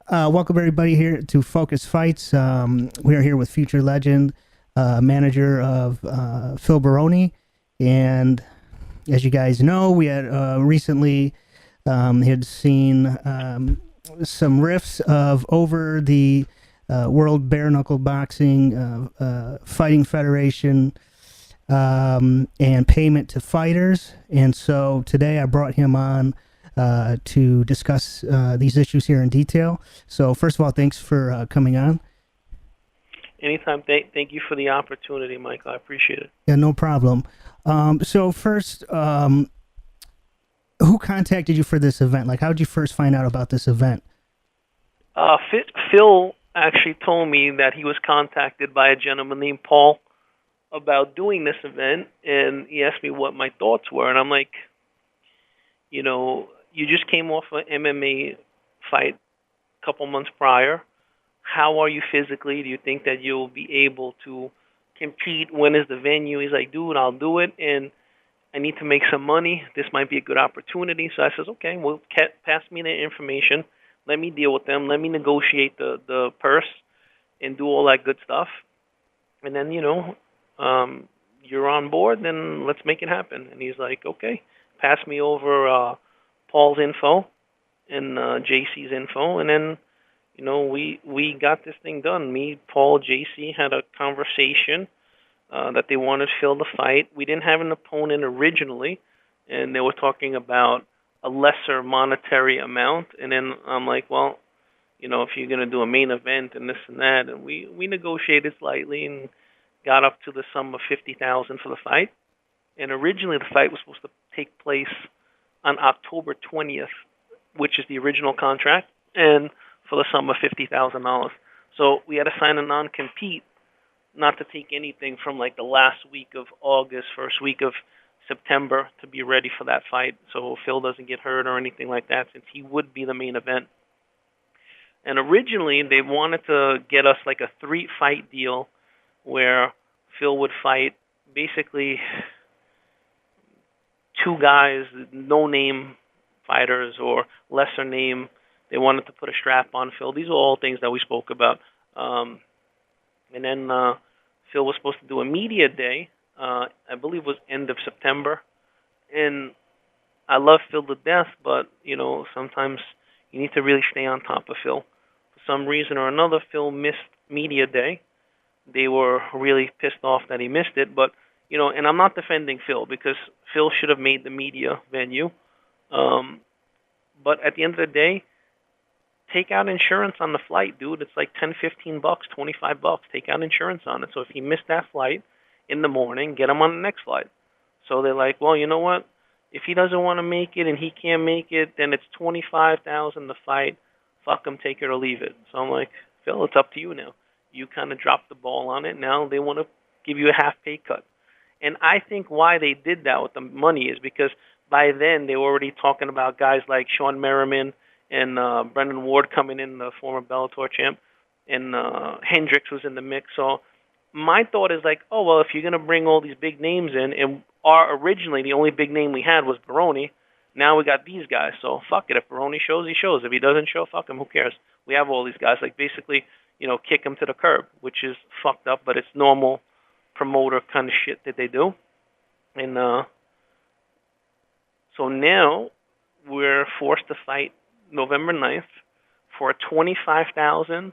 Welcome everybody here to Focus Fights. We are here with future legend, manager of Phil Baroni, and as you guys know, we had recently had seen some riffs of over the World Bare Knuckle Boxing Fighting Federation and payment to fighters, and so today I brought him on to discuss these issues here in detail. So first of all, thanks for coming on. Anytime. Thank you for the opportunity, Michael. I appreciate it. Yeah, no problem. So first, who contacted you for this event? Like, how did you first find out about this event? Phil actually told me that he was contacted by a gentleman named Paul about doing this event, and he asked me what my thoughts were, and I'm like, you just came off an MMA fight a couple months prior. How are you physically? Do you think that you'll be able to compete? When is the venue? He's like, dude, I'll do it, and I need to make some money. This might be a good opportunity. So I says, okay, well, pass me the information. Let me deal with them. Let me negotiate the purse and do all that good stuff. And then, you're on board, then let's make it happen. And he's like, okay, pass me over Paul's info and JC's info, and then we got this thing done. Me, Paul, JC had a conversation that they wanted Phil to fight. We didn't have an opponent originally, and they were talking about a lesser monetary amount. And then I'm like, well, if you're going to do a main event and this and that, and we negotiated slightly and got up to the sum of $50,000 for the fight. And originally the fight was supposed to take place on October 20th, which is the original contract, and for the sum of $50,000. So we had to sign a non-compete not to take anything from like the last week of August, first week of September to be ready for that fight, so Phil doesn't get hurt or anything like that, since he would be the main event. And originally they wanted to get us like a 3-fight deal where Phil would fight basically 2 guys, no-name fighters or lesser name. They wanted to put a strap on Phil. These are all things that we spoke about. And then Phil was supposed to do a media day, I believe it was end of September. And I love Phil to death, but, sometimes you need to really stay on top of Phil. For some reason or another, Phil missed media day. They were really pissed off that he missed it, but, and I'm not defending Phil, because Phil should have made the media venue. But at the end of the day, take out insurance on the flight, dude. It's like $10, $15, $25. Take out insurance on it. So if he missed that flight in the morning, get him on the next flight. So they're like, well, you know what? If he doesn't want to make it and he can't make it, then it's $25,000 to fight. Fuck him, take it or leave it. So I'm like, Phil, it's up to you now. You kind of dropped the ball on it. Now they want to give you a half pay cut. And I think why they did that with the money is because by then they were already talking about guys like Sean Merriman and Brendan Ward coming in, the former Bellator champ, and Hendricks was in the mix. So my thought is like, oh, well, if you're going to bring all these big names in, and originally the only big name we had was Baroni, now we got these guys. So fuck it. If Baroni shows, he shows. If he doesn't show, fuck him. Who cares? We have all these guys. Like basically, kick him to the curb, which is fucked up, but it's normal promoter kind of shit that they do. And so now we're forced to fight November 9th for a $25,000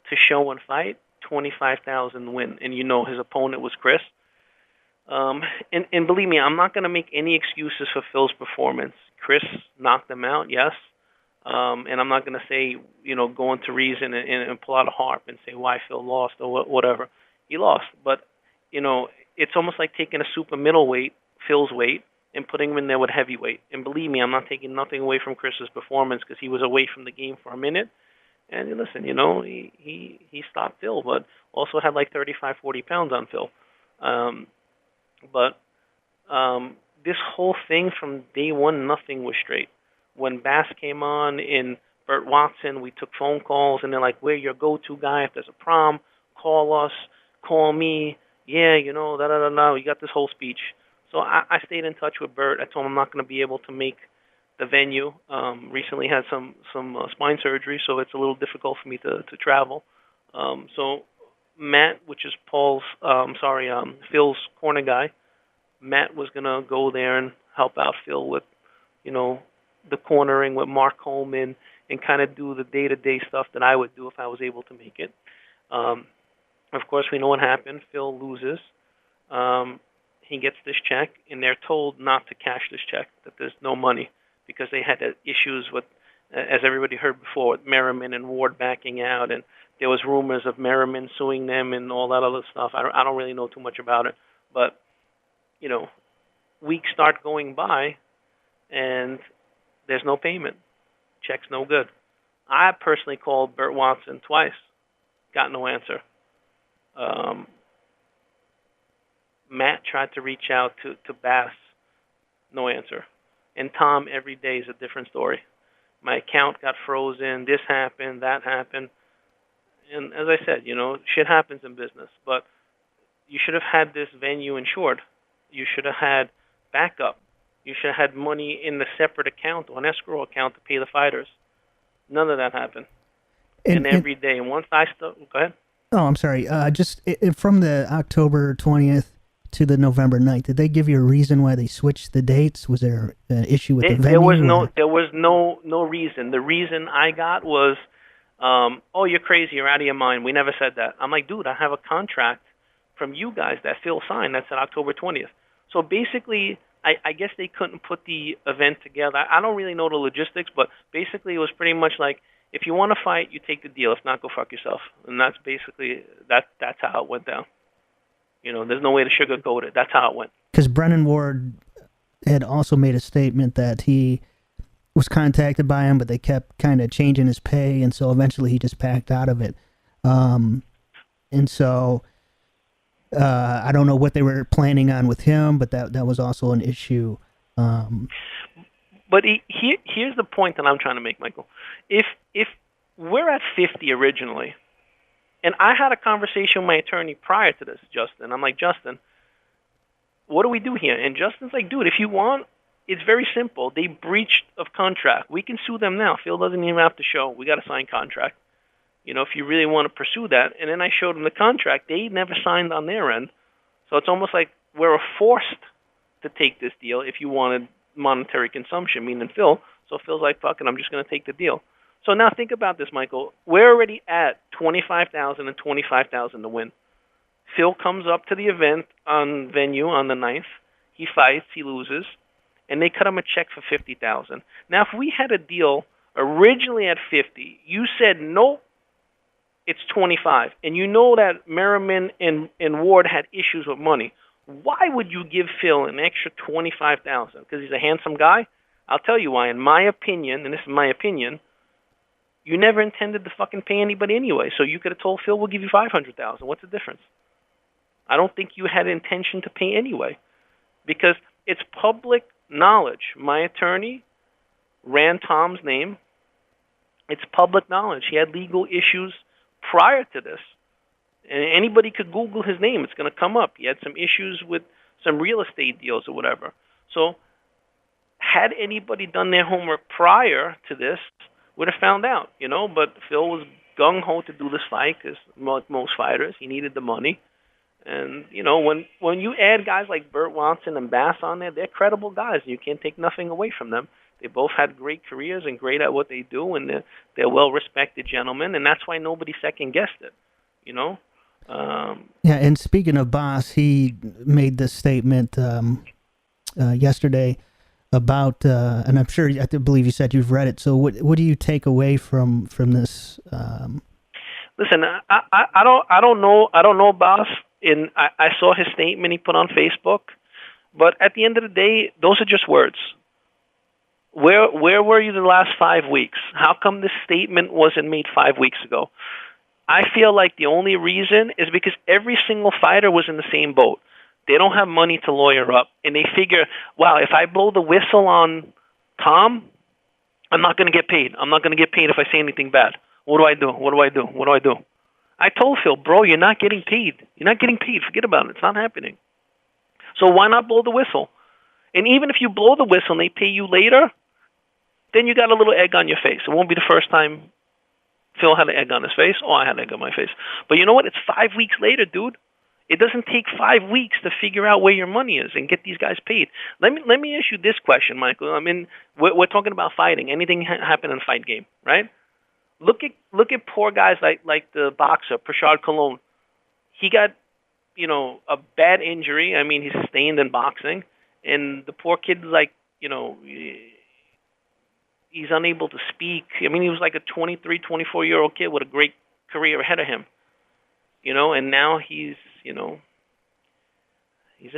to show and fight, $25,000 win. And his opponent was Chris. And believe me, I'm not going to make any excuses for Phil's performance. Chris knocked him out, yes. And I'm not going to say, go into reason and pull out a harp and say why Phil lost or whatever. He lost. But, it's almost like taking a super middleweight, Phil's weight, and putting him in there with heavyweight. And believe me, I'm not taking nothing away from Chris's performance, because he was away from the game for a minute. And listen, he stopped Phil, but also had like 35, 40 pounds on Phil. But this whole thing from day one, nothing was straight. When Bas came on in Burt Watson, we took phone calls, and they're like, we're your go-to guy. If there's a problem, call us, call me. Yeah, da-da-da-da. We got this whole speech. So I stayed in touch with Burt. I told him I'm not going to be able to make the venue. Recently had some spine surgery, so it's a little difficult for me to travel. So Matt, which is Phil's corner guy, Matt was gonna go there and help out Phil with, you know, the cornering with Mark Coleman and kind of do the day-to-day stuff that I would do if I was able to make it. Of course, we know what happened. Phil loses. He gets this check, and they're told not to cash this check, that there's no money, because they had issues with, as everybody heard before, with Merriman and Ward backing out, and there was rumors of Merriman suing them and all that other stuff. I don't really know too much about it, but, you know, weeks start going by, and there's no payment. Check's no good. I personally called Bert Watson twice, got no answer. Matt tried to reach out to Bas, no answer. And Tom, every day is a different story. My account got frozen, this happened, that happened. And as I said, you know, shit happens in business. But you should have had this venue insured. You should have had backup. You should have had money in the separate account or an escrow account to pay the fighters. None of that happened. And every day. And once I go ahead. Oh, I'm sorry. From the October 20th to the November 9th, did they give you a reason why they switched the dates? Was there an issue with the venue? There was no reason. The reason I got was, oh, you're crazy, you're out of your mind. We never said that. I'm like, dude, I have a contract from you guys that Phil signed that said October 20th. So basically, I guess they couldn't put the event together. I don't really know the logistics, but basically it was pretty much like, if you want to fight, you take the deal. If not, go fuck yourself. And that's basically, that's how it went down. You know, there's no way to sugarcoat it. That's how it went. Because Brennan Ward had also made a statement that he was contacted by him, but they kept kind of changing his pay, and so eventually he just backed out of it. And so I don't know what they were planning on with him, but that was also an issue. But here's the point that I'm trying to make, Michael. If we're at 50 originally, and I had a conversation with my attorney prior to this, Justin. I'm like, Justin, what do we do here? And Justin's like, dude, if you want, it's very simple. They breached of contract. We can sue them now. Phil doesn't even have to show. We got a signed contract. You know, if you really want to pursue that. And then I showed them the contract. They never signed on their end. So it's almost like we're forced to take this deal if you wanted monetary consumption, meaning Phil. So Phil's like, fuck it, I'm just going to take the deal. So now think about this, Michael. We're already at $25,000 and $25,000 to win. Phil comes up to the event on venue on the 9th. He fights, he loses, and they cut him a check for $50,000. Now, if we had a deal originally at 50, you said nope, it's 25, and you know that Merriman and Ward had issues with money. Why would you give Phil an extra $25,000? Because he's a handsome guy? I'll tell you why. In my opinion, and this is my opinion, you never intended to fucking pay anybody anyway. So you could have told Phil, we'll give you $500,000. What's the difference? I don't think you had intention to pay anyway, because it's public knowledge. My attorney ran Tom's name. It's public knowledge. He had legal issues prior to this. And anybody could Google his name. It's going to come up. He had some issues with some real estate deals or whatever. So had anybody done their homework prior to this, would have found out, you know. But Phil was gung-ho to do this fight because most fighters, he needed the money. And, you know, when you add guys like Bert Watson and Bas on there, they're credible guys. You can't take nothing away from them. They both had great careers and great at what they do, and they're well-respected gentlemen, and that's why nobody second-guessed it, you know. Yeah, and speaking of Bas, he made this statement yesterday about, and I'm sure, I believe you said you've read it. So what do you take away from this? Listen, I don't know Bas. I saw his statement he put on Facebook, but at the end of the day, those are just words. Where were you the last 5 weeks? How come this statement wasn't made 5 weeks ago? I feel like the only reason is because every single fighter was in the same boat. They don't have money to lawyer up, and they figure, wow, if I blow the whistle on Tom, I'm not going to get paid. I'm not going to get paid if I say anything bad. What do I do? What do I do? What do I do? I told Phil, bro, you're not getting paid. You're not getting paid. Forget about it. It's not happening. So why not blow the whistle? And even if you blow the whistle and they pay you later, then you got a little egg on your face. It won't be the first time Phil had an egg on his face or I had an egg on my face. But you know what? It's 5 weeks later, dude. It doesn't take 5 weeks to figure out where your money is and get these guys paid. Let me ask you this question, Michael. I mean, we're talking about fighting. Anything happen in a fight game, right? Look at poor guys like the boxer Prashad Cologne. He got a bad injury. I mean, he sustained in boxing, and the poor kid he's unable to speak. I mean, he was like a 23, 24-year-old kid with a great career ahead of him. And now he's in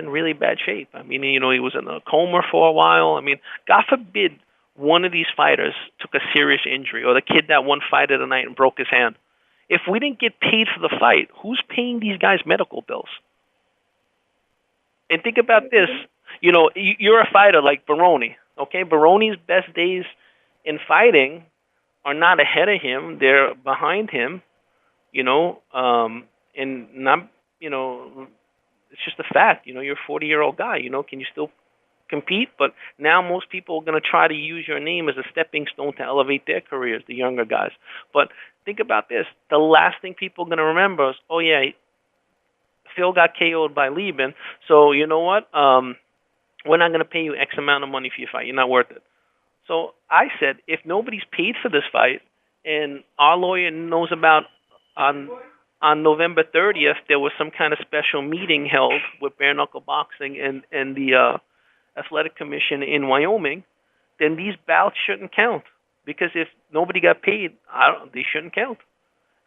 really bad shape. I mean, he was in a coma for a while. I mean, God forbid one of these fighters took a serious injury, or the kid that won Fight of the Night and broke his hand. If we didn't get paid for the fight, who's paying these guys medical bills? And think about this. You're a fighter like Baroni, okay? Baroni's best days in fighting are not ahead of him. They're behind him, and not, it's just a fact. You're a 40-year-old guy. Can you still compete? But now most people are going to try to use your name as a stepping stone to elevate their careers, the younger guys. But think about this. The last thing people are going to remember is, oh, yeah, Phil got KO'd by Leben, so you know what? We're not going to pay you X amount of money for your fight. You're not worth it. So I said, if nobody's paid for this fight and our lawyer knows about on November 30th, there was some kind of special meeting held with bare knuckle boxing and the athletic commission in Wyoming, then these bouts shouldn't count. Because if nobody got paid, they shouldn't count.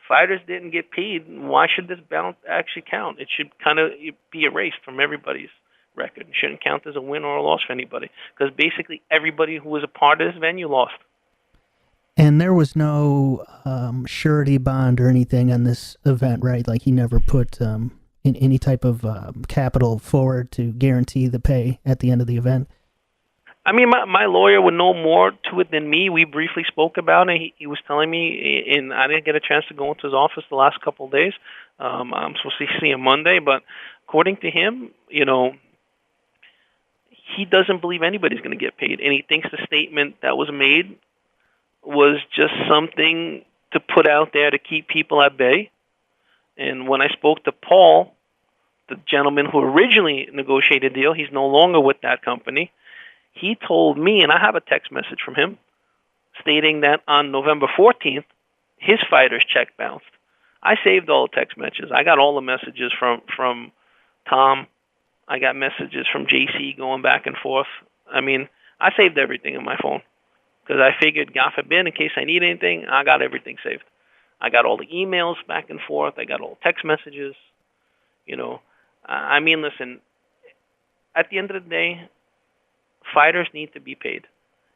Fighters didn't get paid. Why should this bout actually count? It should kind of be erased from everybody's record. It shouldn't count as a win or a loss for anybody. Because basically everybody who was a part of this venue lost. And there was no surety bond or anything on this event, right? Like he never put in any type of capital forward to guarantee the pay at the end of the event? I mean, my lawyer would know more to it than me. We briefly spoke about it. He was telling me, and I didn't get a chance to go into his office the last couple of days. I'm supposed to see him Monday, but according to him, he doesn't believe anybody's going to get paid, and he thinks the statement that was made was just something to put out there to keep people at bay. And when I spoke to Paul, the gentleman who originally negotiated the deal, he's no longer with that company. He told me, and I have a text message from him, stating that on November 14th, his fighter's check bounced. I saved all the text messages. I got all the messages from Tom. I got messages from JC going back and forth. I mean, I saved everything in my phone because I figured, God forbid, in case I need anything, I got everything saved. I got all the emails back and forth. I got all the text messages. I mean, listen, at the end of the day, fighters need to be paid.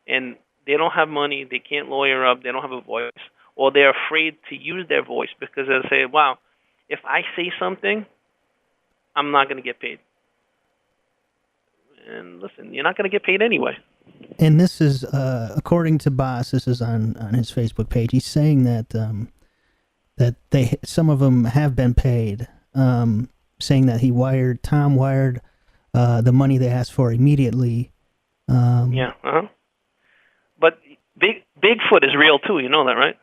And they don't have money. They can't lawyer up. They don't have a voice. Or they're afraid to use their voice because they'll say, wow, if I say something, I'm not going to get paid. And listen, you're not going to get paid anyway. And this is, according to Bas, this is on his Facebook page. He's saying that some of them have been paid, saying that Tom wired the money they asked for immediately. Yeah, But Bigfoot is real too, you know that, right?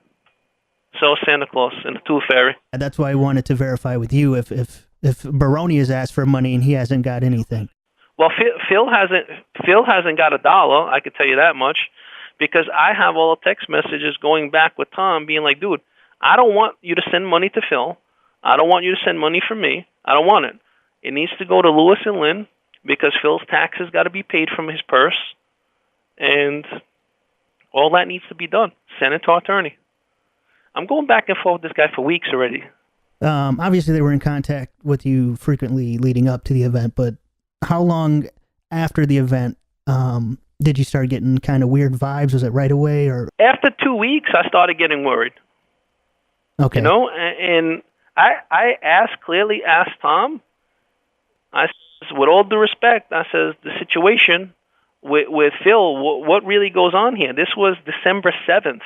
So Santa Claus and the Tooth Fairy. And that's why I wanted to verify with you if Baroni has asked for money and he hasn't got anything. Well, Phil hasn't got $1. I could tell you that much, because I have all the text messages going back with Tom, being like, "Dude, I don't want you to send money to Phil. I don't want you to send money from me. I don't want it. It needs to go to Lewis and Lynn because Phil's taxes got to be paid from his purse, and all that needs to be done. Send it to our attorney." I'm going back and forth with this guy for weeks already. Obviously, they were in contact with you frequently leading up to the event, but how long after the event did you start getting kind of weird vibes? Was it right away, or after 2 weeks? I started getting worried. Okay, and I clearly asked Tom. I says, with all due respect, I says, the situation with Phil, what really goes on here? This was December 7th.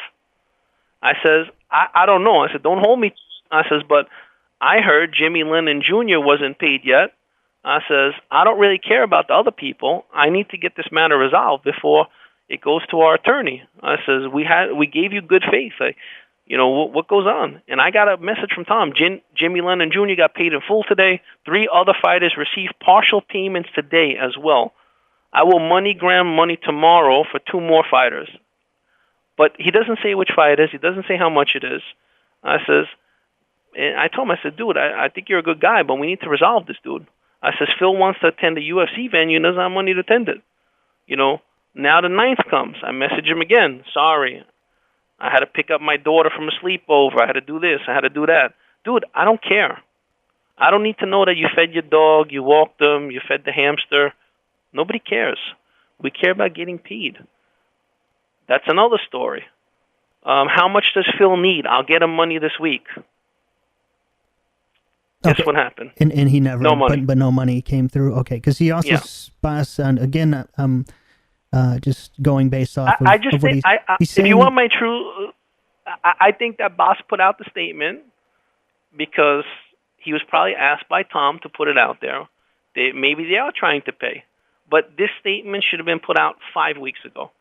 I says, I don't know. I said, don't hold me. I says, but I heard Jimmy Lennon Jr. wasn't paid yet. I says, I don't really care about the other people. I need to get this matter resolved before, It goes to our attorney. I says, we gave you good faith. What goes on? And I got a message from Tom. Jimmy Lennon Jr. got paid in full today. 3 other fighters received partial payments today as well. I will MoneyGram money tomorrow for 2 more fighters. But he doesn't say which fight it is. He doesn't say how much it is. I told him, I said, dude, I think you're a good guy, but we need to resolve this, dude. I says, Phil wants to attend the UFC venue and doesn't have money to attend it. Now the 9th comes. I message him again. Sorry. I had to pick up my daughter from a sleepover. I had to do this. I had to do that. Dude, I don't care. I don't need to know that you fed your dog, you walked them, you fed the hamster. Nobody cares. We care about getting paid. That's another story. How much does Phil need? I'll get him money this week. Guess what happened? And he never, no money. But no money came through. Okay, because he also, Bas, again, just going based off of, if you want my true, I think that Bas put out the statement because he was probably asked by Tom to put it out there. Maybe they are trying to pay. But this statement should have been put out 5 weeks ago.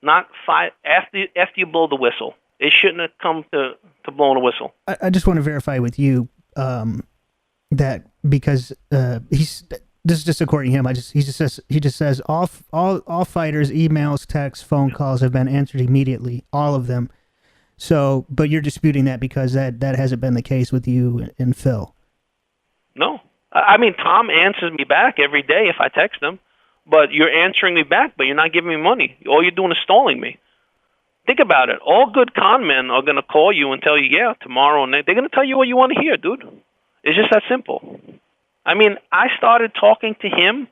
Not 5, after you blow the whistle. It shouldn't have come to blowing a whistle. I just want to verify with you that because this is just according to him. He just says all fighters' emails, texts, phone calls have been answered immediately, all of them. So, but you're disputing that because that hasn't been the case with you and Phil. No, I mean Tom answers me back every day if I text him, but you're answering me back, but you're not giving me money. All you're doing is stalling me. Think about it. All good con men are going to call you and tell you, yeah, tomorrow, and they're going to tell you what you want to hear, dude. It's just that simple. I mean, I started talking to him,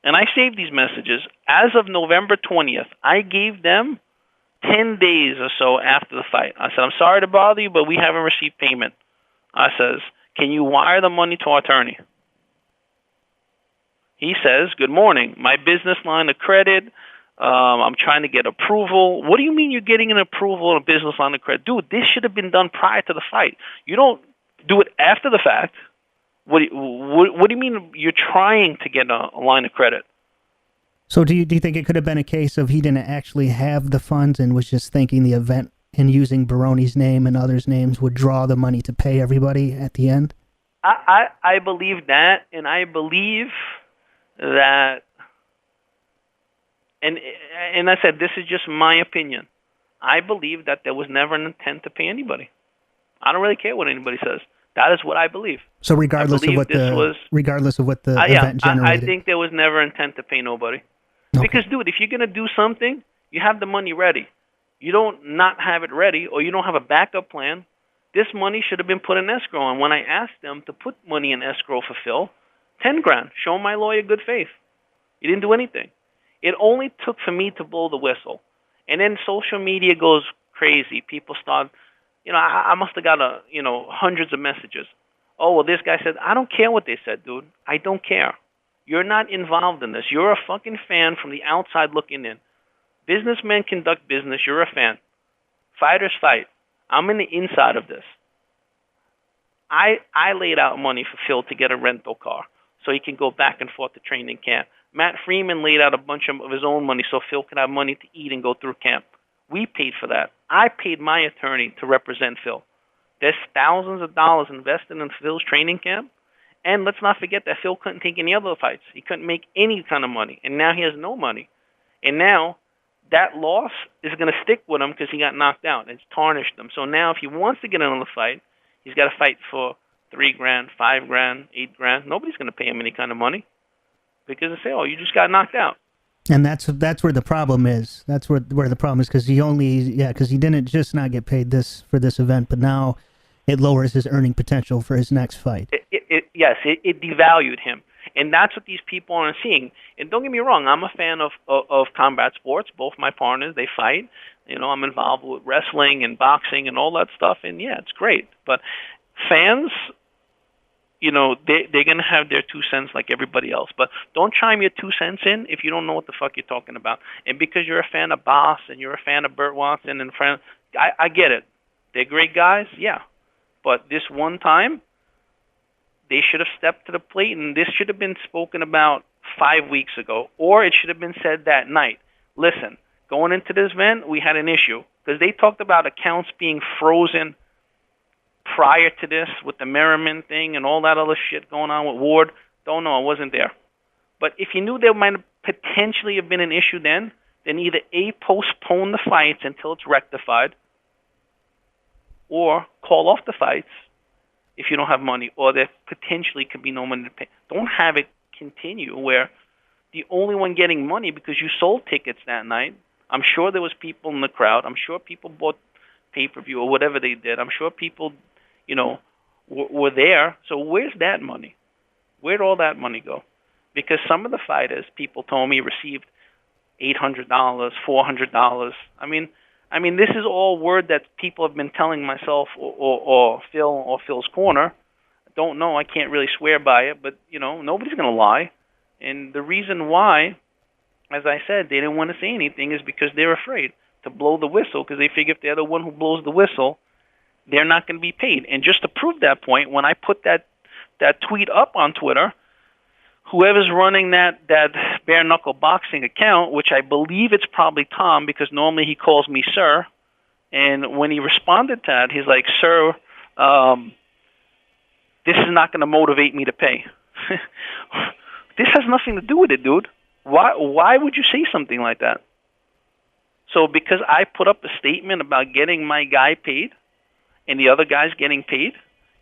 and I saved these messages. As of November 20th, I gave them 10 days or so after the fight. I said, I'm sorry to bother you, but we haven't received payment. I says, can you wire the money to our attorney? He says, good morning. My business line of credit, I'm trying to get approval. What do you mean you're getting an approval on a business line of credit? Dude, this should have been done prior to the fight. You don't do it after the fact. What do you mean you're trying to get a line of credit? So do you think it could have been a case of he didn't actually have the funds and was just thinking the event and using Baroni's name and others' names would draw the money to pay everybody at the end? I believe that, and I believe that, and I said, this is just my opinion. I believe that there was never an intent to pay anybody. I don't really care what anybody says. That is what I believe. So regardless of what the event generated, I think there was never intent to pay nobody. Okay. Because, dude, if you're going to do something, you have the money ready. You don't not have it ready, or you don't have a backup plan. This money should have been put in escrow. And when I asked them to put money in escrow for Phil, $10,000. Show my lawyer good faith. You didn't do anything. It only took for me to blow the whistle. And then social media goes crazy. People start, I must have got hundreds of messages. Oh, well, this guy said, I don't care what they said, dude. I don't care. You're not involved in this. You're a fucking fan from the outside looking in. Businessmen conduct business. You're a fan. Fighters fight. I'm in the inside of this. I laid out money for Phil to get a rental car so he can go back and forth to training camp. Matt Freeman laid out a bunch of his own money so Phil could have money to eat and go through camp. We paid for that. I paid my attorney to represent Phil. There's thousands of dollars invested in Phil's training camp. And let's not forget that Phil couldn't take any other fights. He couldn't make any kind of money. And now he has no money. And now that loss is going to stick with him because he got knocked out. It's tarnished him. So now if he wants to get another fight, he's got to fight for $3,000, $5,000, $8,000. Nobody's going to pay him any kind of money because they say, "Oh, you just got knocked out." And that's where the problem is. That's where the problem is because he didn't just not get paid for this event, but now it lowers his earning potential for his next fight. Yes, it devalued him. And that's what these people aren't seeing. And don't get me wrong, I'm a fan of combat sports. Both my partners, they fight. I'm involved with wrestling and boxing and all that stuff. And, yeah, it's great. But fans, they're going to have their 2 cents like everybody else. But don't chime your 2 cents in if you don't know what the fuck you're talking about. And because you're a fan of Bas and you're a fan of Burt Watson and friends, I get it. They're great guys, yeah. But this one time, they should have stepped to the plate, and this should have been spoken about 5 weeks ago, or it should have been said that night. Listen, Going into this event, we had an issue because they talked about accounts being frozen prior to this with the Merriman thing and all that other shit going on with Ward. Don't know. I wasn't there. But if you knew there might have potentially have been an issue then either A, postpone the fights until it's rectified, or call off the fights if you don't have money, or there potentially could be no money to pay. Don't have it continue where the only one getting money because you sold tickets that night. I'm sure there was people in the crowd. I'm sure people bought pay-per-view or whatever they did. I'm sure people, were there. So where's that money? Where'd all that money go? Because some of the fighters, people told me, received $800, $400. I mean, this is all word that people have been telling myself or Phil or Phil's Corner. I don't know. I can't really swear by it, but, nobody's going to lie. And the reason why, as I said, they didn't want to say anything is because they're afraid to blow the whistle because they figure if they're the one who blows the whistle, they're not going to be paid. And just to prove that point, when I put that tweet up on Twitter, whoever's running that bare knuckle boxing account, which I believe it's probably Tom because normally he calls me sir, and when he responded to that, he's like, sir, this is not going to motivate me to pay. This has nothing to do with it, dude. Why would you say something like that? So because I put up a statement about getting my guy paid and the other guy's getting paid,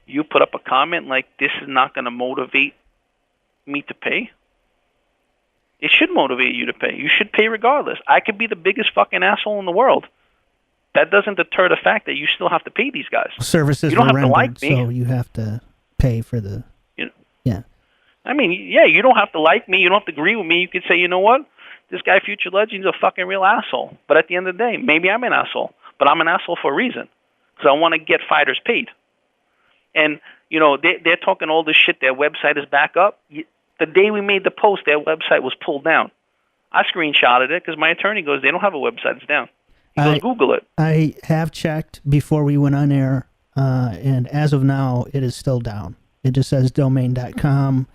you put up a comment like this is not going to motivate me to pay? It should motivate you to pay. You should pay regardless. I could be the biggest fucking asshole in the world. That doesn't deter the fact that you still have to pay these guys. Services you don't have rendered, to like me, so you have to pay for the... Yeah. I mean, yeah, you don't have to like me. You don't have to agree with me. You could say, you know what? This guy, Future Legend's a fucking real asshole. But at the end of the day, maybe I'm an asshole. But I'm an asshole for a reason. Because I want to get fighters paid. And, they're talking all this shit. Their website is back up. The day we made the post, their website was pulled down. I screenshotted it because my attorney goes, they don't have a website. It's down. He goes, Google it. I have checked before we went on air, and as of now, it is still down. It just says domain.com.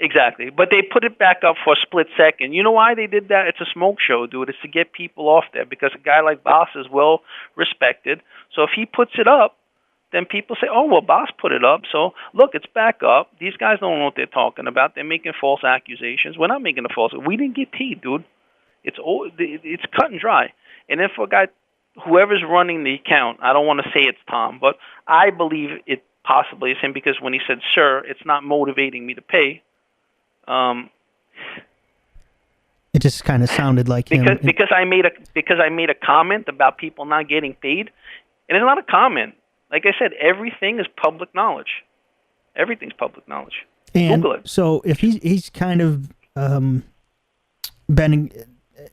Exactly. But they put it back up for a split second. You know why they did that? It's a smoke show, dude. It's to get people off there because a guy like Bas is well respected. So if he puts it up, then people say, oh, well, Bas put it up. So, look, it's back up. These guys don't know what they're talking about. They're making false accusations. We're not making a false... We didn't get paid, dude. It's cut and dry. And then for a guy, whoever's running the account, I don't want to say it's Tom, but I believe it possibly is him because when he said, sir, it's not motivating me to pay, it just kind of sounded like him. Because I made a comment about people not getting paid, and it's not a comment. Like I said, everything is public knowledge. Everything's public knowledge. And Google it. So if he's kind of been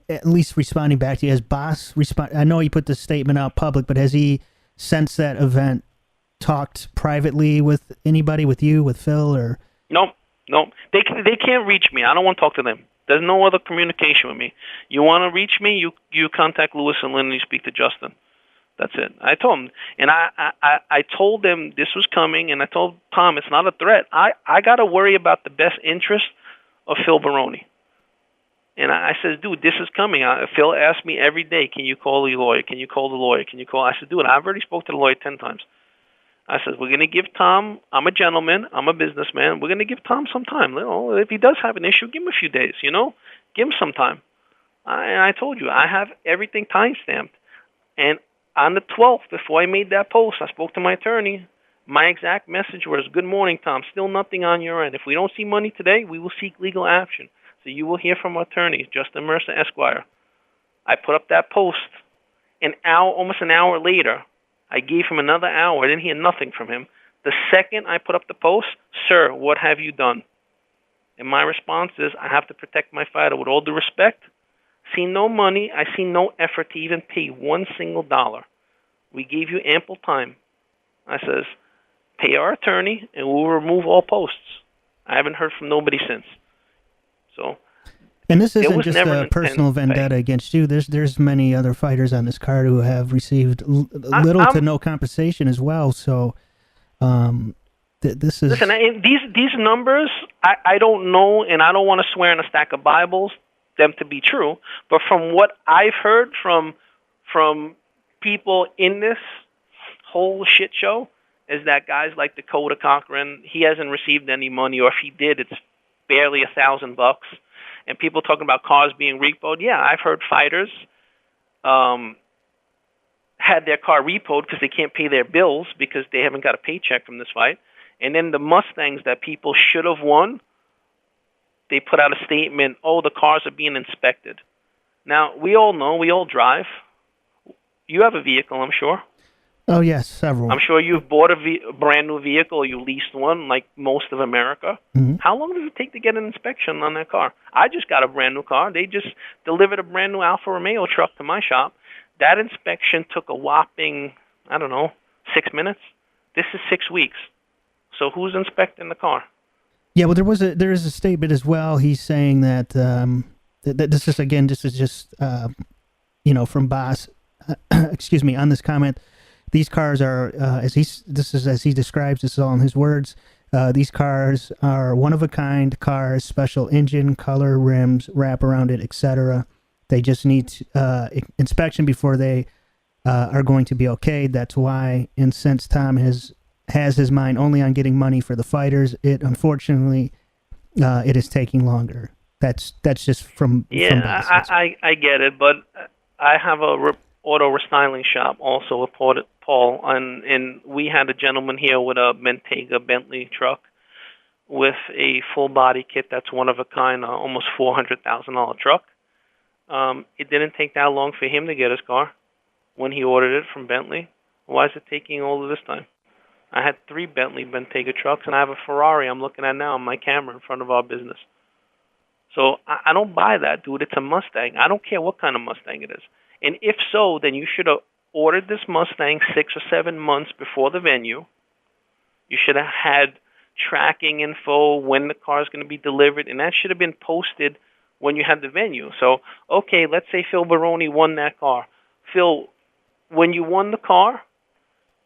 at least responding back to you, has Bas I know he put the statement out public, but has he since that event talked privately with anybody, with you, with Phil, or? No. They can't reach me. I don't want to talk to them. There's no other communication with me. You want to reach me, you contact Lewis and Lynn and you speak to Justin. That's it. I told him. And I told them this was coming, and I told Tom it's not a threat. I got to worry about the best interest of Phil Baroni. And I said, dude, this is coming. Phil asked me every day, can you call the lawyer? Can you call the lawyer? Can you call? I said, dude, I've already spoke to the lawyer 10 times. I said, we're going to give Tom, I'm a gentleman, I'm a businessman, we're going to give Tom some time. If he does have an issue, give him a few days, Give him some time. I told you, I have everything time-stamped. And on the 12th, before I made that post, I spoke to my attorney. My exact message was, good morning, Tom. Still nothing on your end. If we don't see money today, we will seek legal action. So you will hear from our attorneys, Justin Mercer, Esquire. I put up that post. Almost an hour later, I gave him another hour. I didn't hear nothing from him. The second I put up the post, sir, what have you done? And my response is, I have to protect my fighter with all due respect. See no money. I see no effort to even pay one single dollar. We gave you ample time. I says, pay our attorney and we'll remove all posts. I haven't heard from nobody since. So, and this isn't just a personal vendetta against you. There's many other fighters on this card who have received little to no compensation as well. So, this is... Listen, these numbers, I don't know, and I don't want to swear in a stack of Bibles. them to be true, but from what I've heard from people in this whole shit show is that guys like Dakota Cochran, he hasn't received any money, or if he did, it's barely $1,000. And people talking about cars being repoed. Yeah, I've heard fighters had their car repoed because they can't pay their bills because they haven't got a paycheck from this fight. And then the Mustangs that people should have won, they put out a statement, oh, the cars are being inspected. Now, we all know, we all drive. You have a vehicle, I'm sure. Oh, yes, several. I'm sure you've bought a brand new vehicle, or you leased one, like most of America. Mm-hmm. How long does it take to get an inspection on that car? I just got a brand new car. They just delivered a brand new Alfa Romeo truck to my shop. That inspection took a whopping, 6 minutes. This is 6 weeks. So who's inspecting the car? Yeah, well, there is a statement as well. He's saying that that this is just from Bas, excuse me, on this comment. These cars are as he describes. This is all in his words. These cars are one of a kind cars, special engine, color, rims, wrap around it, etc. They just need inspection before they are going to be okayed. That's why, and since Tom has his mind only on getting money for the fighters, it unfortunately it is taking longer. That's just from Bas. I get it, but I have a auto restyling shop also with Paul, and we had a gentleman here with a Bentayga Bentley truck with a full body kit that's one of a kind, almost $400,000 truck. It didn't take that long for him to get his car when he ordered it from Bentley. Why is it taking all of this time? I had 3 Bentley Bentayga trucks, and I have a Ferrari I'm looking at now on my camera in front of our business. So I don't buy that, dude. It's a Mustang. I don't care what kind of Mustang it is. And if so, then you should have ordered this Mustang 6 or 7 months before the venue. You should have had tracking info, when the car is going to be delivered, and that should have been posted when you had the venue. So, okay, let's say Phil Baroni won that car. Phil, when you won the car,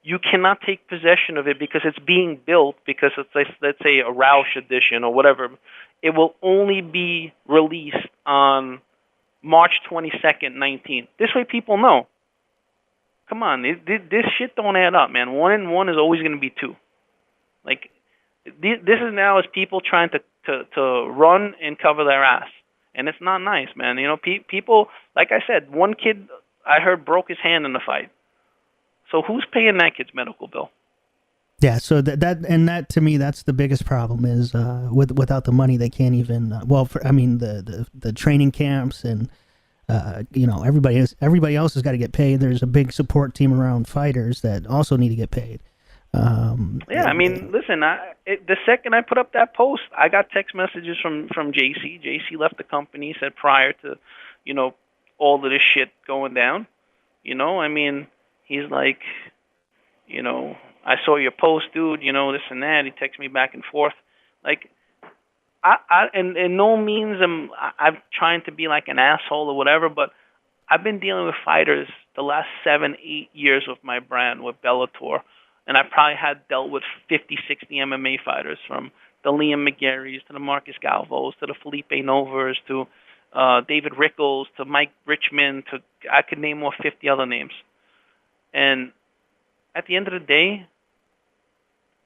you cannot take possession of it because it's being built, because it's, let's say, a Roush edition or whatever. It will only be released on March 22nd, 19. This way people know. Come on, this shit don't add up, man. 1 and 1 is always going to be 2. Like, this is now as people trying to run and cover their ass. And it's not nice, man. People, like I said, one kid I heard broke his hand in the fight. So who's paying that kid's medical bill? Yeah, so that to me, that's the biggest problem is without the money, they can't even. The training camps and everybody else has got to get paid. There's a big support team around fighters that also need to get paid. Listen, the second I put up that post, I got text messages from JC. JC left the company, said prior to, all of this shit going down. He's like, I saw your post, dude, this and that. He texts me back and forth. Like, and in no means I'm trying to be like an asshole or whatever, but I've been dealing with fighters the last 7-8 years with my brand, with Bellator. And I probably had dealt with 50, 60 MMA fighters, from the Liam McGarrys to the Marcus Galvos to the Felipe Novas to David Rickles to Mike Richmond to, I could name more 50 other names. And at the end of the day,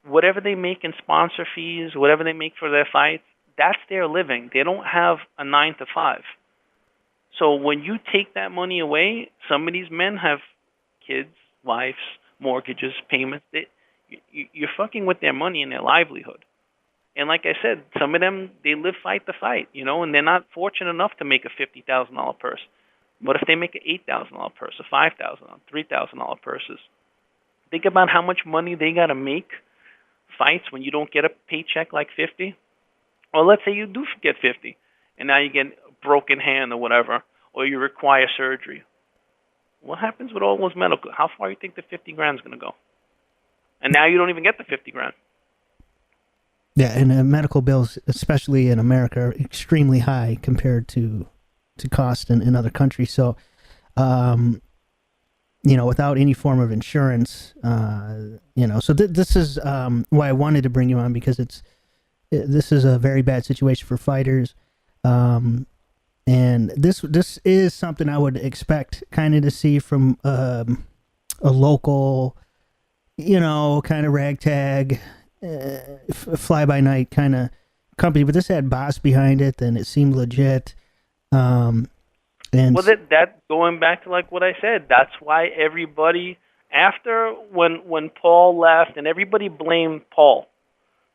whatever they make in sponsor fees, whatever they make for their fights, that's their living. They don't have a 9 to 5. So when you take that money away, some of these men have kids, wives, mortgages, payments. You're fucking with their money and their livelihood. And like I said, some of them, they live fight to fight, and they're not fortunate enough to make a $50,000 purse. But if they make an $8,000 purse, a $5,000, $3,000 purses, think about how much money they got to make fights when you don't get a paycheck like 50. Or let's say you do get 50, and now you get a broken hand or whatever, or you require surgery. What happens with all those medical? How far do you think the 50 grand is going to go? And now you don't even get the 50 grand. Yeah, and medical bills, especially in America, are extremely high compared to cost in other countries. So, without any form of insurance, so this is why I wanted to bring you on, because this is a very bad situation for fighters. And And this is something I would expect kind of to see from a local, kind of ragtag, fly by night kind of company. But this had Bas behind it, and it seemed legit. And well, that going back to like what I said, that's why everybody after when Paul left and everybody blamed Paul.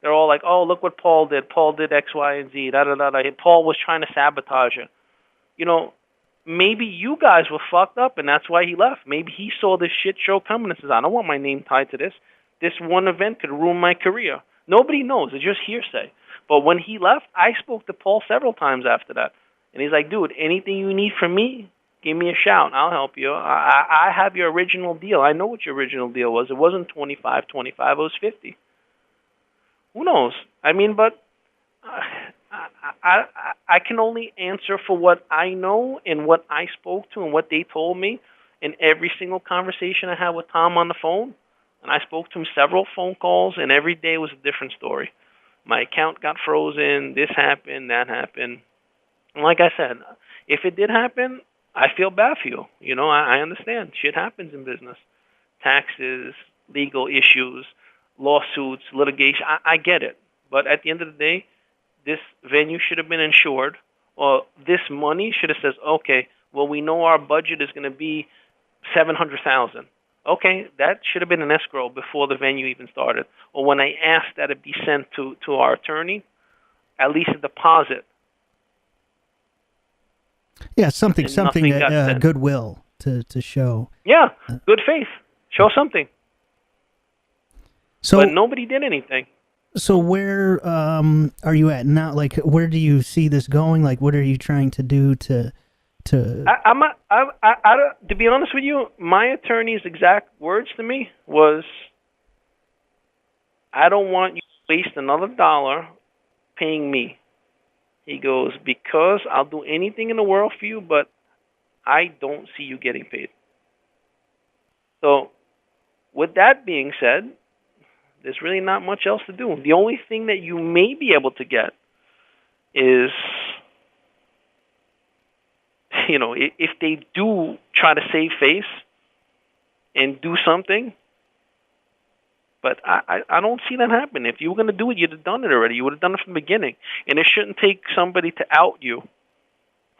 They're all like, "Oh, look what Paul did. Paul did X, Y, and Z." Da da da da. Paul was trying to sabotage it. Maybe you guys were fucked up, and that's why he left. Maybe he saw this shit show coming and says, "I don't want my name tied to this. This one event could ruin my career." Nobody knows. It's just hearsay. But when he left, I spoke to Paul several times after that. And he's like, "Dude, anything you need from me, give me a shout. I'll help you. I have your original deal. I know what your original deal was. It wasn't 25, it was 50. Who knows? I mean, but I can only answer for what I know and what I spoke to and what they told me in every single conversation I had with Tom on the phone. And I spoke to him several phone calls, and every day was a different story. My account got frozen. This happened. That happened. And like I said, if it did happen, I feel bad for you. I understand. Shit happens in business. Taxes, legal issues, lawsuits, litigation. I get it. But at the end of the day, this venue should have been insured, or this money should have said, okay, well, we know our budget is going to be $700,000. Okay, that should have been an escrow before the venue even started. Or when I asked that it be sent to our attorney, at least a deposit. Yeah, something goodwill to show. Yeah, good faith. Show something. So, but nobody did anything. So where are you at now? Like, where do you see this going? Like, what are you trying to do to? To be honest with you, my attorney's exact words to me was, "I don't want you to waste another dollar paying me." He goes, "Because I'll do anything in the world for you, but I don't see you getting paid." So, with that being said, there's really not much else to do. The only thing that you may be able to get is, if they do try to save face and do something, but I don't see that happen. If you were going to do it, you'd have done it already. You would have done it from the beginning. And it shouldn't take somebody to out you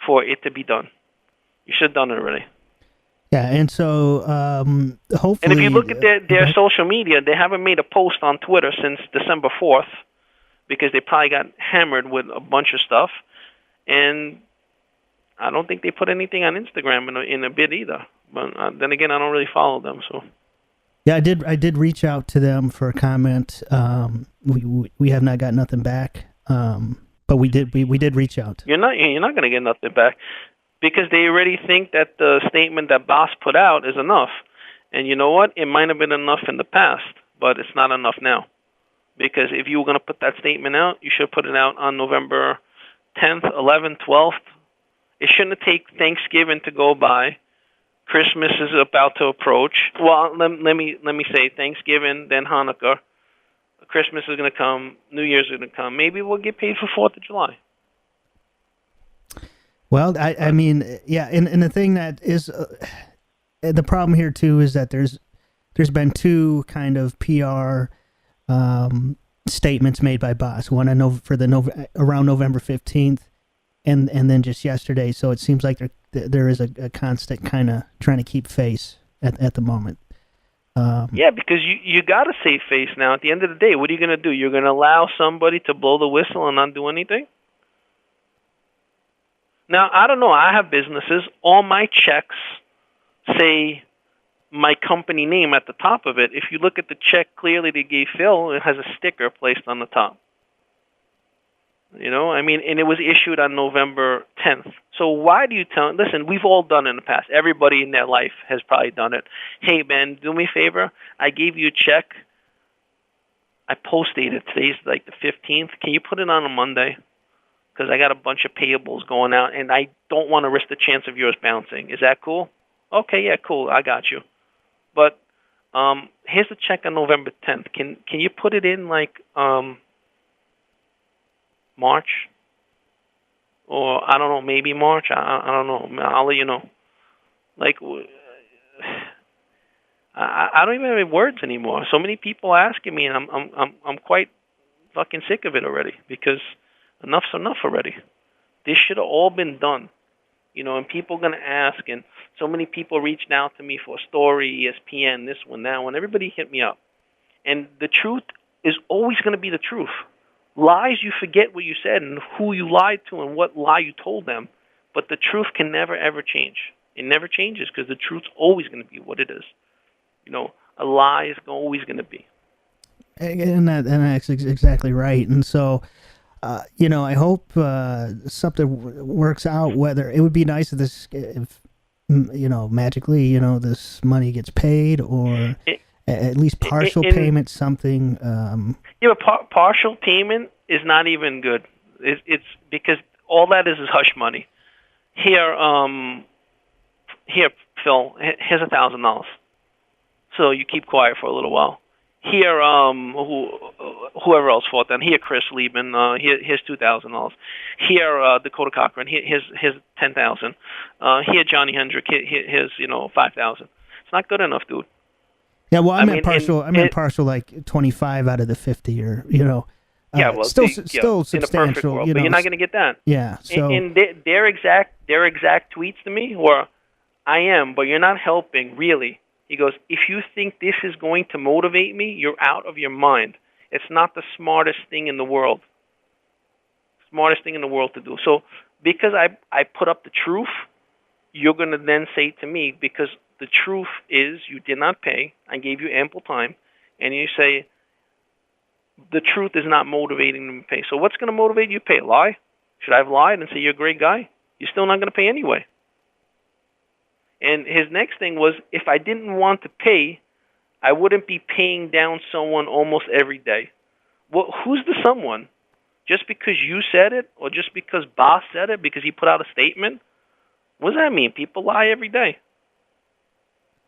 for it to be done. You should have done it already. Yeah, and so hopefully... And if you look at their social media, they haven't made a post on Twitter since December 4th because they probably got hammered with a bunch of stuff. And I don't think they put anything on Instagram in a bit either. But then again, I don't really follow them, so... Yeah, I did reach out to them for a comment. We have not got nothing back, but we did reach out. You're not going to get nothing back because they already think that the statement that Bas put out is enough. And you know what? It might have been enough in the past, but it's not enough now. Because if you were going to put that statement out, you should put it out on November 10th, 11th, 12th. It shouldn't take Thanksgiving to go by. Christmas is about to approach. Well, let me say Thanksgiving, then Hanukkah. Christmas is going to come. New Year's is going to come. Maybe we'll get paid for 4th of July. Well, I mean, yeah, and the thing that is the problem here too is that there's been two kind of PR statements made by Bas. One I know for around November 15th, and then just yesterday. So it seems like there is a constant kind of trying to keep face at the moment. Yeah, because you got to save face now. At the end of the day, what are you going to do? You're going to allow somebody to blow the whistle and not do anything? Now, I don't know. I have businesses. All my checks say my company name at the top of it. If you look at the check clearly they gave Phil, it has a sticker placed on the top. I mean, and it was issued on November 10th. So why do you listen, we've all done it in the past. Everybody in their life has probably done it. Hey, man, do me a favor. I gave you a check. I post-dated. Today's like the 15th. Can you put it on a Monday? Because I got a bunch of payables going out, and I don't want to risk the chance of yours bouncing. Is that cool? Okay, yeah, cool. I got you. But here's the check on November 10th. Can you put it in like March? or I don't know, maybe March. I don't know. I'll let you know. Like, I don't even have any words anymore. So many people asking me, and I'm quite fucking sick of it already, because enough's enough already. This should have all been done. And people are going to ask, and so many people reached out to me for a story, ESPN, this one, that one. Everybody hit me up. And the truth is always going to be the truth. Lies, you forget what you said and who you lied to and what lie you told them. But the truth can never, ever change. It never changes, because the truth's always going to be what it is. A lie is always going to be. And that's exactly right. And so, I hope something works out. Whether it would be nice if magically, this money gets paid, or at least partial payment, something. But partial payment is not even good. It's because all that is hush money. Here, Phil, here's $1,000. So you keep quiet for a little while. Here, whoever else fought then. Here, Chris Leben. Here's $2,000. Here, Dakota Cochran. Here's $10,000. Here, Johnny Hendrick. Here's $5,000. It's not good enough, dude. Yeah, well, I meant partial, like 25 out of the 50, or still substantial. In a perfect world, but you're not going to get that. Yeah. So and their exact tweets to me were, "I am, but you're not helping really." He goes, "If you think this is going to motivate me, you're out of your mind. It's not the smartest thing in the world. Smartest thing in the world to do." So because I put up the truth, you're going to then say to me, because the truth is you did not pay, I gave you ample time, and you say the truth is not motivating them to pay. So what's going to motivate you to pay? Lie? Should I have lied and say you're a great guy? You're still not going to pay anyway. And his next thing was, if I didn't want to pay, I wouldn't be paying down someone almost every day. Well, who's the someone? Just because you said it, or just because Bas said it, because he put out a statement? What does that mean? People lie every day.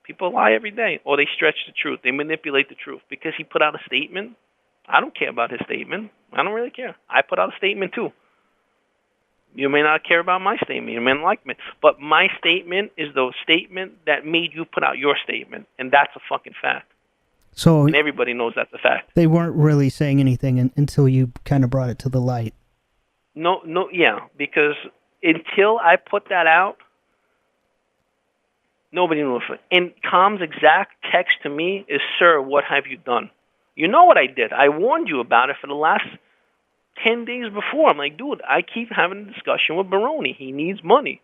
People lie every day, or they stretch the truth. They manipulate the truth. Because he put out a statement, I don't care about his statement. I don't really care. I put out a statement too. You may not care about my statement. You may not like me. But my statement is the statement that made you put out your statement. And that's a fucking fact. So, and everybody knows that's a fact. They weren't really saying anything until you kind of brought it to the light. No, yeah. Because until I put that out, nobody knew it. And Tom's exact text to me is, "Sir, what have you done?" You know what I did. I warned you about it for the last 10 days before. I'm like, dude, I keep having a discussion with Baroni. He needs money.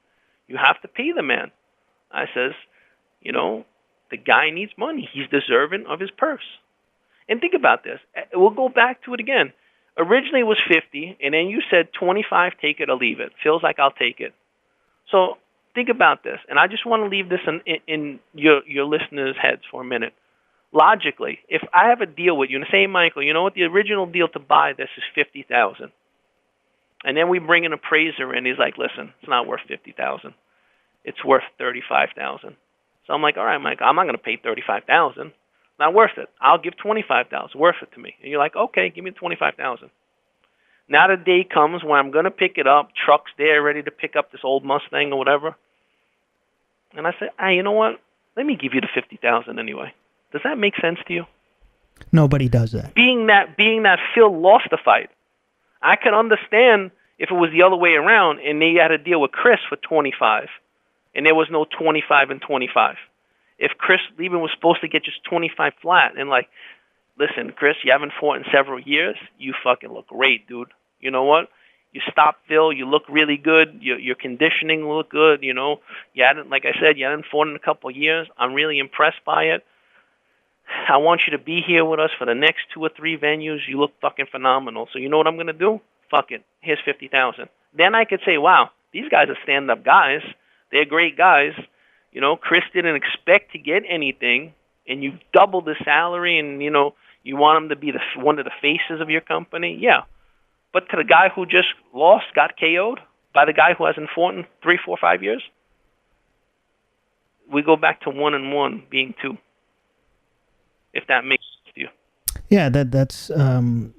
You have to pay the man. I says, the guy needs money. He's deserving of his purse. And think about this. We'll go back to it again. Originally it was 50, and then you said 25, take it or leave it. Feels like I'll take it. So think about this. And I just want to leave this in your listeners' heads for a minute. Logically, if I have a deal with you and say, "Hey, Michael, you know what? The original deal to buy this is $50,000," and then we bring an appraiser in, he's like, "Listen, it's not worth $50,000. It's worth $35,000." So I'm like, "All right, Michael, I'm not going to pay $35,000. Not worth it. I'll give $25,000. Worth it to me." And you're like, "Okay, give me $25,000." Now the day comes when I'm going to pick it up. Truck's there, ready to pick up this old Mustang or whatever. And I say, "Hey, you know what? Let me give you the $50,000 anyway." Does that make sense to you? Nobody does that. Being that Phil lost the fight, I could understand if it was the other way around and they had to deal with Chris for 25, and there was no 25 and 25. If Chris Leben was supposed to get just 25 flat, and like, "Listen, Chris, you haven't fought in several years. You fucking look great, dude. You know what? You stopped Phil. You look really good. Your conditioning look good. You hadn't, like I said, you hadn't fought in a couple of years. I'm really impressed by it. I want you to be here with us for the next 2 or 3 venues. You look fucking phenomenal. So you know what I'm going to do? Fuck it. Here's $50,000. Then I could say, wow, these guys are stand-up guys. They're great guys. Chris didn't expect to get anything, and you doubled the salary, and, you want him to be one of the faces of your company. Yeah. But to the guy who just lost, got KO'd by the guy who hasn't fought in 3, 4, 5 years, we go back to 1 and 1 being 2. If that makes sense to you. Yeah, that's. I'm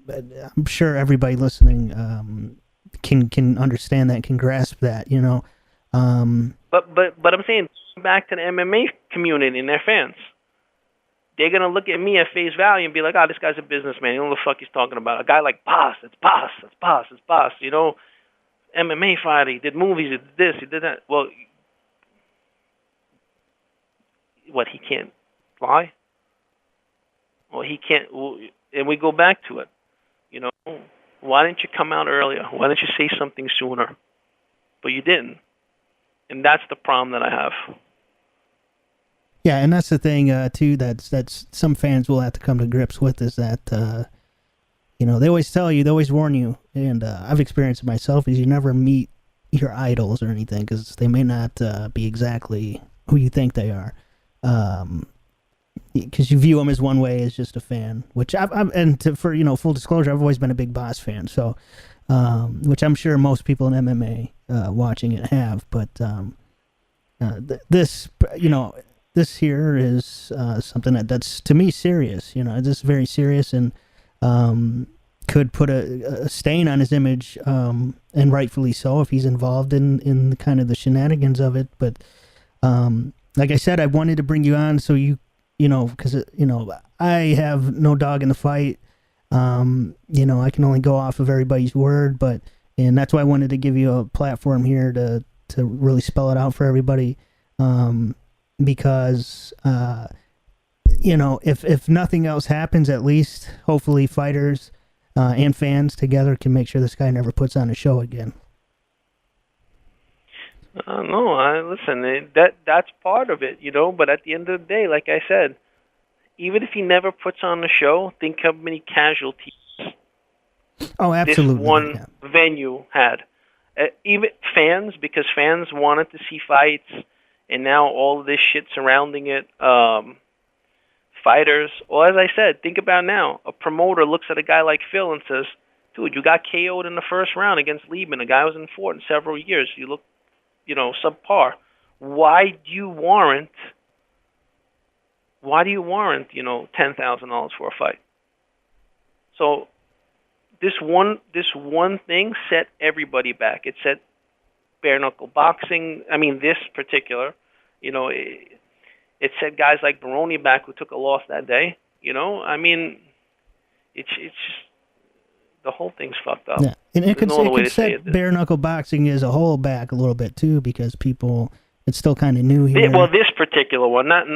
sure everybody listening can understand that, can grasp that, you know. But I'm saying back to the MMA community and their fans. They're gonna look at me at face value and be like, "Oh, this guy's a businessman. You know what the fuck he's talking about? A guy like Bas, it's Bas, it's Bas, it's Bas. You know, MMA fighter. He did movies. He did this. He did that. Well, what, he can't fly? Well, he can't. Well, and we go back to it. You know, why didn't you come out earlier? Why didn't you say something sooner? But you didn't, and that's the problem that I have. Yeah, and that's the thing too. That's some fans will have to come to grips with, is that you know, they always tell you, they always warn you, and I've experienced it myself. Is you never meet your idols or anything, because they may not be exactly who you think they are. Because you view them as one way as just a fan, which for you know, full disclosure, I've always been a big Bas fan, so which I'm sure most people in MMA watching it have, but this, you know, this here is something that's to me serious. You know, this is very serious, and could put a stain on his image, and rightfully so if he's involved in the kind of the shenanigans of it. But like I said, I wanted to bring you on so you know, because you know, I have no dog in the fight. You know, I can only go off of everybody's word, and that's why I wanted to give you a platform here to really spell it out for everybody. Because you know, if nothing else happens, at least hopefully fighters and fans together can make sure this guy never puts on a show again. No, listen. That's part of it, you know. But at the end of the day, like I said, even if he never puts on the show, think how many casualties. Oh, absolutely. This one venue had. Even fans, because fans wanted to see fights. And now all of this shit surrounding it, fighters. Well, as I said, think about now. A promoter looks at a guy like Phil and says, "Dude, you got KO'd in the first round against Leben. A guy wasn't fought in several years. You look, you know, subpar. Why do you warrant, you know, $10,000 for a fight?" So this one thing set everybody back. It set bare knuckle boxing. I mean, this particular, you know, it set guys like Baroni back, who took a loss that day. You know, I mean, it's just, the whole thing's fucked up. Yeah, and it could set bare knuckle boxing as a whole back a little bit too, because people, it's still kind of new here. Well, this particular one, not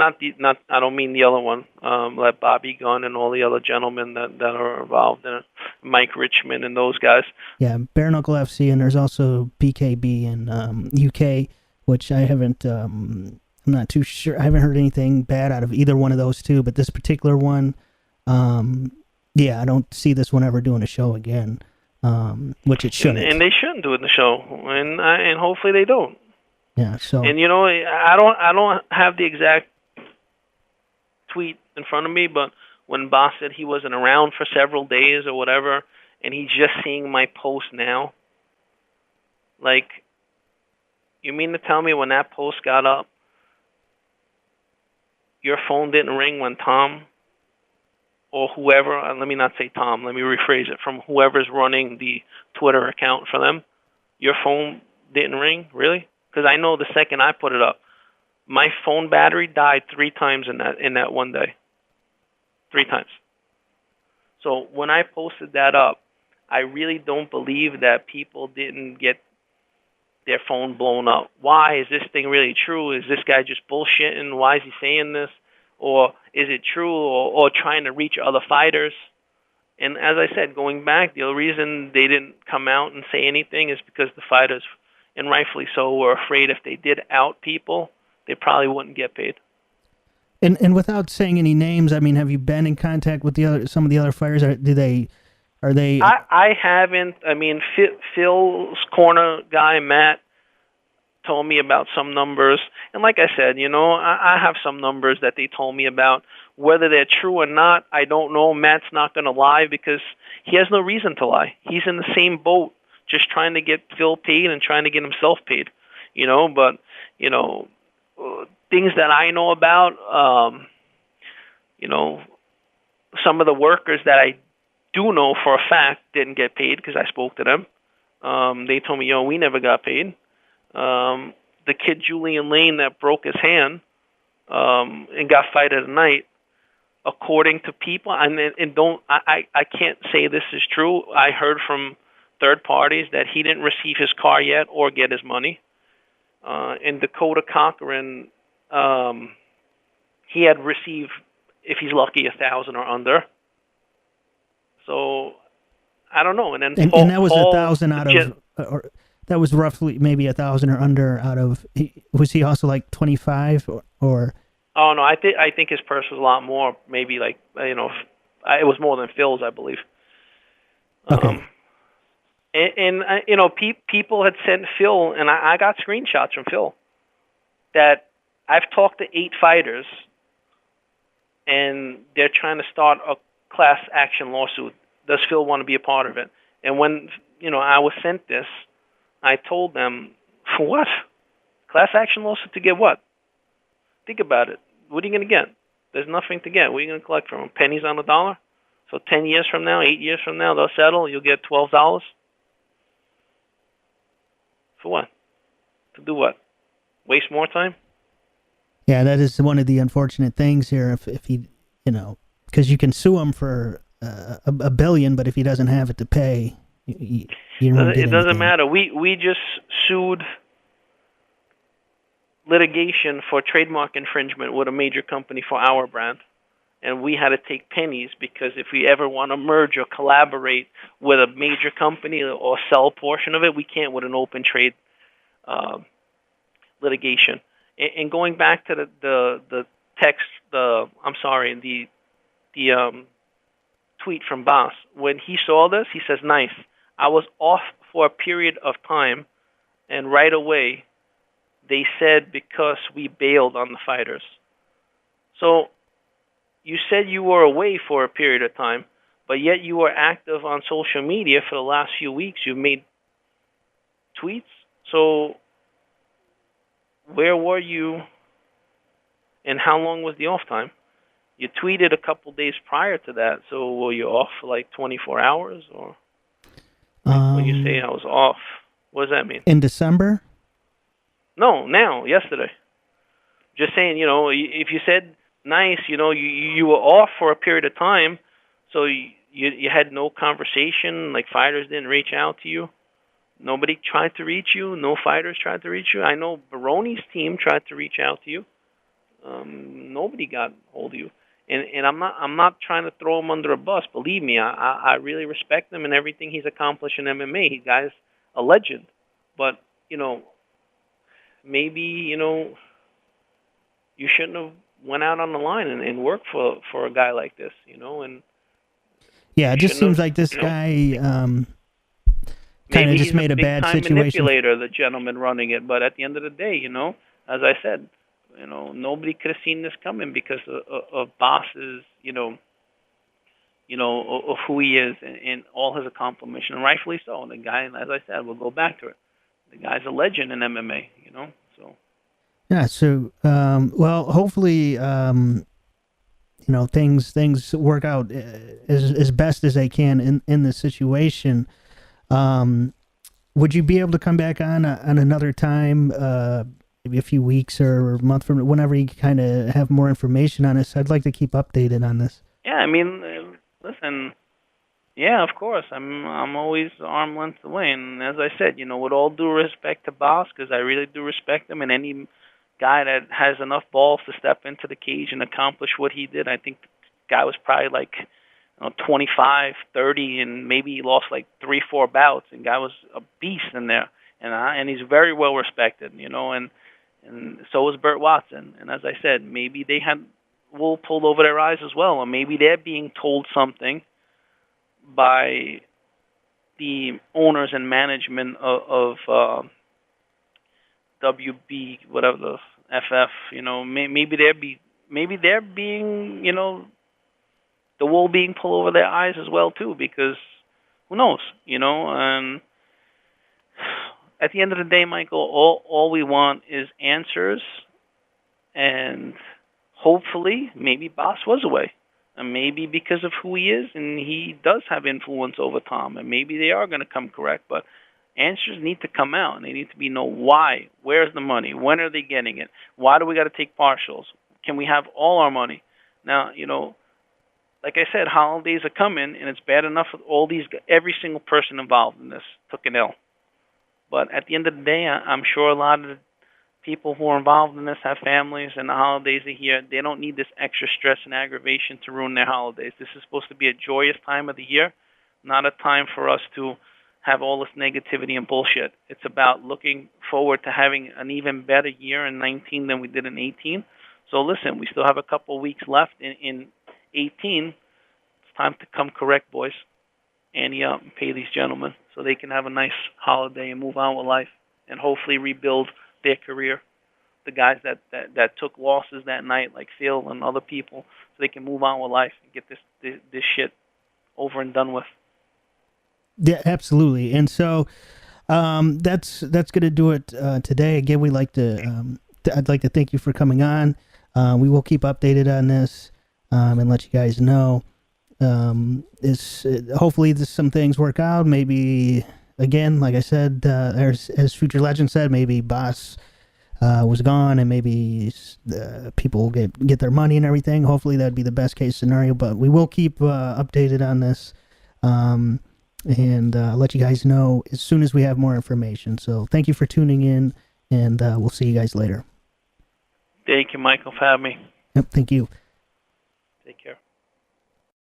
I don't mean the other one. Like Bobby Gunn and all the other gentlemen that are involved in it, Mike Richmond and those guys. Yeah, Bare Knuckle FC, and there's also BKB in UK, which I haven't. I'm not too sure. I haven't heard anything bad out of either one of those two, but this particular one, yeah, I don't see this one ever doing a show again, which it shouldn't. And they shouldn't do it in the show, and hopefully they don't. Yeah. So. And you know, I don't have the exact tweet in front of me, but when Bas said he wasn't around for several days or whatever, and he's just seeing my post now, like, you mean to tell me when that post got up, your phone didn't ring when Tom or whoever, let me not say Tom, let me rephrase it, from whoever's running the Twitter account for them, your phone didn't ring? Really? Because I know the second I put it up, my phone battery died 3 times in that one day. 3 times. So when I posted that up, I really don't believe that people didn't get their phone blown up. Why? Is this thing really true? Is this guy just bullshitting? Why is he saying this? Or is it true? Or trying to reach other fighters? And as I said, going back, the reason they didn't come out and say anything is because the fighters, and rightfully so, were afraid if they did out people, they probably wouldn't get paid. And without saying any names, I mean, have you been in contact with some of the other fighters? Are they? I haven't. I mean, Phil's corner guy, Matt, told me about some numbers. And like I said, you know, I have some numbers that they told me about. Whether they're true or not, I don't know. Matt's not going to lie because he has no reason to lie. He's in the same boat, just trying to get Phil paid and trying to get himself paid. You know, but, you know, things that I know about, you know, some of the workers that I do know for a fact didn't get paid because I spoke to them. They told me, we never got paid. The kid Julian Lane that broke his hand and got fight at night, according to people, and don't I can't say this is true. I heard from third parties that he didn't receive his car yet or get his money. And Dakota Cochran, he had received, if he's lucky, 1,000 or under. So I don't know. And then and that was Paul 1,000 out of, or that was roughly maybe 1,000 or under out of. Was he also like 25 or? Oh no, I think his purse was a lot more. Maybe like it was more than Phil's, I believe. Okay. People had sent Phil, and I got screenshots from Phil that I've talked to 8 fighters, and they're trying to start a class action lawsuit. Does Phil want to be a part of it? And when I was sent this, I told them, for what? Class action lawsuit to get what? Think about it. What are you going to get? There's nothing to get. What are you going to collect from them? Pennies on the dollar? So 10 years from now, 8 years from now, they'll settle. You'll get $12. For what? To do what? Waste more time? Yeah, that is one of the unfortunate things here. If he, because you can sue him for a billion, but if he doesn't have it to pay, you don't get it doesn't anything. matter. We just sued litigation for trademark infringement with a major company for our brand, and we had to take pennies because if we ever want to merge or collaborate with a major company or sell a portion of it, we can't with an open trade litigation. And going back to the text, the tweet from Bas, when he saw this, he says, "Nice. I was off for a period of time, and right away, they said because we bailed on the fighters." So you said you were away for a period of time, but yet you were active on social media for the last few weeks. You've made tweets. So where were you, and how long was the off time? You tweeted a couple days prior to that, so were you off for like 24 hours? Or when you say I was off, what does that mean? In December? No, now, yesterday. Just saying, if you said nice, you were off for a period of time, so you had no conversation, like fighters didn't reach out to you. Nobody tried to reach you. No fighters tried to reach you. I know Baroni's team tried to reach out to you. Nobody got hold of you. And I'm not trying to throw him under a bus. Believe me, I really respect him and everything he's accomplished in MMA. He guy's a legend. But maybe you shouldn't have went out on the line and worked for a guy like this. And yeah, it just seems like this guy kind of just made a bad situation. Manipulator, the gentleman running it. But at the end of the day, as I said, nobody could have seen this coming because of Bas's, of who he is and all his accomplishments, and rightfully so. And the guy, as I said, we'll go back to it. The guy's a legend in MMA, so. Yeah, so, well, hopefully, things work out as best as they can in this situation. Would you be able to come back on another time, maybe a few weeks or a month from whenever you kind of have more information on this? I'd like to keep updated on this. Yeah, I mean, listen, yeah, of course. I'm always arm's length away, and as I said, with all due respect to Bas, because I really do respect him, and any guy that has enough balls to step into the cage and accomplish what he did, I think the guy was probably like 25, 30, and maybe he lost like 3-4 bouts, and guy was a beast in there, and he's very well respected, and so was Burt Watson, and as I said, maybe they had wool pulled over their eyes as well, or maybe they're being told something by the owners and management of WB, whatever the FF, maybe they're being, the wool being pulled over their eyes as well too, because who knows, and at the end of the day, Michael, all we want is answers, and hopefully maybe Bas was away, and maybe because of who he is, and he does have influence over Tom, and maybe they are going to come correct, but Answers need to come out, and they need to be know why. Where's the money? When are they getting it? Why do we got to take partials? Can we have all our money? Now, like I said, holidays are coming, and it's bad enough with every single person involved in this took an L. But at the end of the day, I'm sure a lot of the people who are involved in this have families, and the holidays are here. They don't need this extra stress and aggravation to ruin their holidays. This is supposed to be a joyous time of the year, not a time for us to have all this negativity and bullshit. It's about looking forward to having an even better year in 19 than we did in 18. So listen, we still have a couple of weeks left in 18. It's time to come correct, boys. Ante up and pay these gentlemen so they can have a nice holiday and move on with life and hopefully rebuild their career. The guys that took losses that night, like Phil and other people, so they can move on with life and get this shit over and done with. Yeah, absolutely. And so that's going to do it today. Again, I'd like to thank you for coming on. We will keep updated on this and let you guys know. Hopefully some things work out. Maybe, again, like I said, as Future Legend said, maybe Bas was gone and maybe people get their money and everything. Hopefully that'd be the best case scenario, but we will keep updated on this and let you guys know as soon as we have more information. So thank you for tuning in, and we'll see you guys later. Thank you, Michael, for having me. Yep, thank you. Take care.